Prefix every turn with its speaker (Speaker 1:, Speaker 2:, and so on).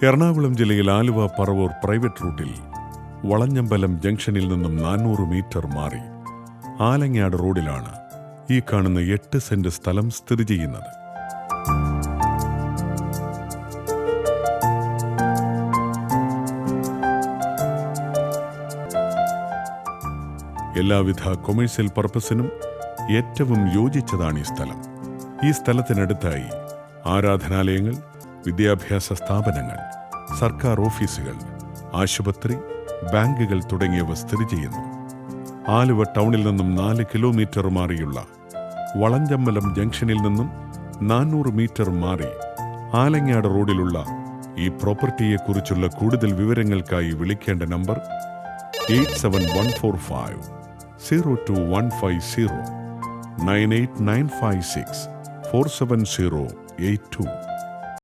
Speaker 1: എറണാകുളം ജില്ലയിൽ ആലുവ പറവൂർ പ്രൈവറ്റ് റൂട്ടിൽ വളഞ്ഞമ്പലം ജംഗ്ഷനിൽ നിന്നും 400 മീറ്റർ മാറി ആലങ്ങാട് റോഡിലാണ് ഈ കാണുന്ന 8 സെന്റ് സ്ഥലം സ്ഥിതി ചെയ്യുന്നത്. എല്ലാവിധ കൊമേഴ്സ്യൽ പർപ്പസിനും ഏറ്റവും യോജിച്ചതാണ് ഈ സ്ഥലം. ഈ സ്ഥലത്തിനടുത്തായി ആരാധനാലയങ്ങൾ, വിദ്യാഭ്യാസ സ്ഥാപനങ്ങൾ, സർക്കാർ ഓഫീസുകൾ, ആശുപത്രി, ബാങ്കുകൾ തുടങ്ങിയവ സ്ഥിതി ചെയ്യുന്നു. ആലുവ ടൗണിൽ നിന്നും 4 കിലോമീറ്റർ മാറിയുള്ള വളഞ്ഞമ്പലം ജംഗ്ഷനിൽ നിന്നും 400 മീറ്റർ മാറി ആലങ്ങാട് റോഡിലുള്ള ഈ പ്രോപ്പർട്ടിയെക്കുറിച്ചുള്ള കൂടുതൽ വിവരങ്ങൾക്കായി വിളിക്കേണ്ട നമ്പർ 8714502150 98956 47082.